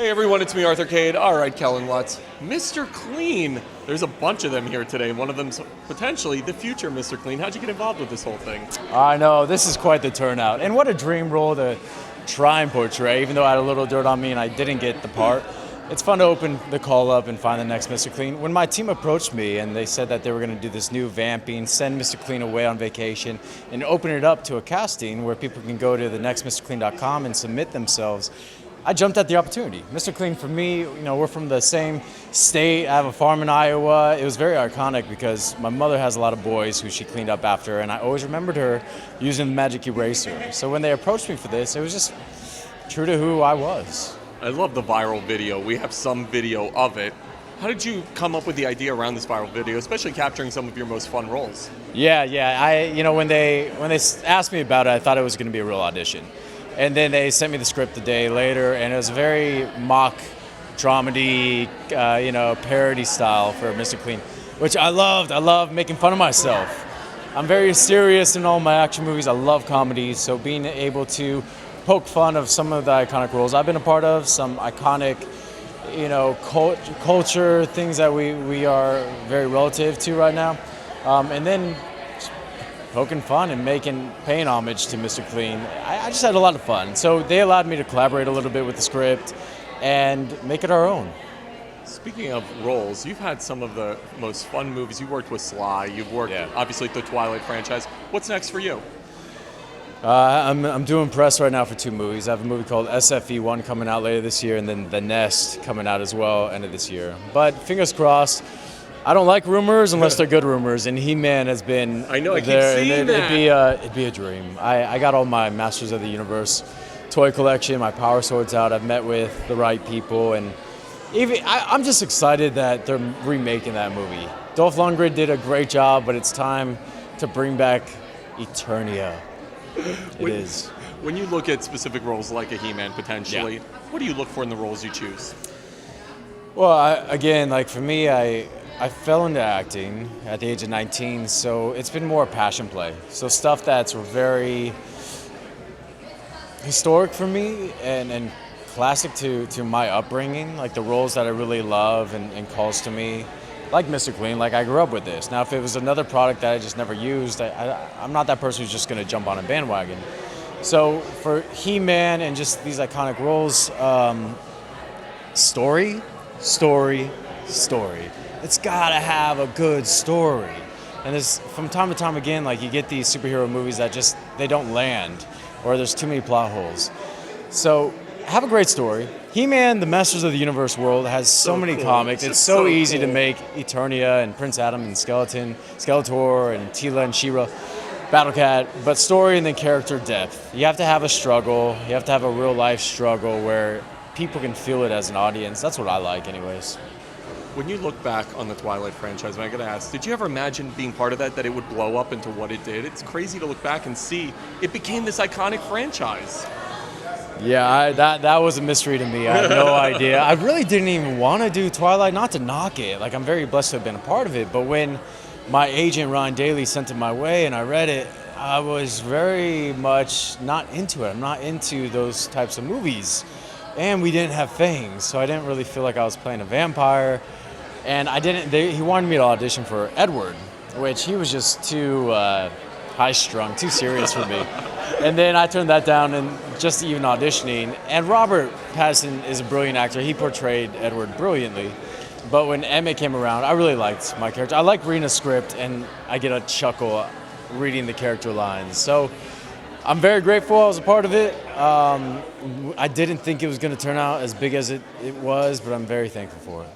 Hey everyone, it's me, Arthur Kade. All right, Kellan Lutz. Mr. Clean. There's a bunch of them here today. One of them's potentially the future Mr. Clean. How'd you get involved with this whole thing? I know, this is quite the turnout. And what a dream role to try and portray, even though I had a little dirt on me and I didn't get the part. It's fun to open the call up and find the next Mr. Clean. When my team approached me and they said that they were going to do this new vamping, send Mr. Clean away on vacation, and open it up to a casting where people can go to thenextmrclean.com and submit themselves, I jumped at the opportunity. Mr. Clean, for me, we're from the same state. I have a farm in Iowa. It was very iconic because my mother has a lot of boys who she cleaned up after, and I always remembered her using the magic eraser. So when they approached me for this, it was just true to who I was. I love the viral video. We have some video of it. How did you come up with the idea around this viral video, especially capturing some of your most fun roles? Yeah. When they asked me about it, I thought it was going to be a real audition. And then they sent me the script a day later, and it was a very mock dramedy, parody style for Mr. Clean, which I loved. I love making fun of myself. I'm very serious in all my action movies. I love comedies, so being able to poke fun of some of the iconic roles I've been a part of, some iconic, culture, things that we are very relative to right now, and then poking fun and paying homage to Mr. Clean. I just had a lot of fun. So they allowed me to collaborate a little bit with the script and make it our own. Speaking of roles, you've had some of the most fun movies. You worked with Sly. You've worked, obviously, the Twilight franchise. What's next for you? I'm doing press right now for 2 movies. I have a movie called SFE1 coming out later this year, and then The Nest coming out as well end of this year. But fingers crossed. I don't like rumors unless they're good rumors, and He-Man has been I know, I there, keep seeing and it'd be a dream. I got all my Masters of the Universe toy collection, my Power Swords out. I've met with the right people, and I'm just excited that they're remaking that movie. Dolph Lundgren did a great job, but it's time to bring back Eternia. It is. When you look at specific roles like a He-Man potentially, what do you look for in the roles you choose? Well, for me, I fell into acting at the age of 19, so it's been more passion play. So stuff that's very historic for me and classic to my upbringing, like the roles that I really love and calls to me, like Mr. Clean, like I grew up with this. Now, if it was another product that I just never used, I'm not that person who's just going to jump on a bandwagon. So for He-Man and just these iconic roles, story. It's gotta have a good story. And there's, from time to time again, like you get these superhero movies that just, they don't land, or there's too many plot holes. So have a great story. He-Man, the Masters of the Universe world, has so many comics. It's so easy to make Eternia and Prince Adam and Skeletor and Tila and She-Ra, Battle Cat, but story and then character depth. You have to have a struggle. You have to have a real life struggle where people can feel it as an audience. That's what I like anyways. When you look back on the Twilight franchise, I got to ask, did you ever imagine being part of that it would blow up into what it did? It's crazy to look back and see it became this iconic franchise. Yeah, that was a mystery to me. I had no idea. I really didn't even want to do Twilight, not to knock it. Like, I'm very blessed to have been a part of it. But when my agent, Ron Daly, sent it my way and I read it, I was very much not into it. I'm not into those types of movies. And we didn't have fangs, so I didn't really feel like I was playing a vampire. And he wanted me to audition for Edward, which he was just too high-strung, too serious for me. And then I turned that down and just even auditioning. And Robert Pattinson is a brilliant actor. He portrayed Edward brilliantly. But when Emmett came around, I really liked my character. I like reading a script, and I get a chuckle reading the character lines. So I'm very grateful I was a part of it. I didn't think it was going to turn out as big as it was, but I'm very thankful for it.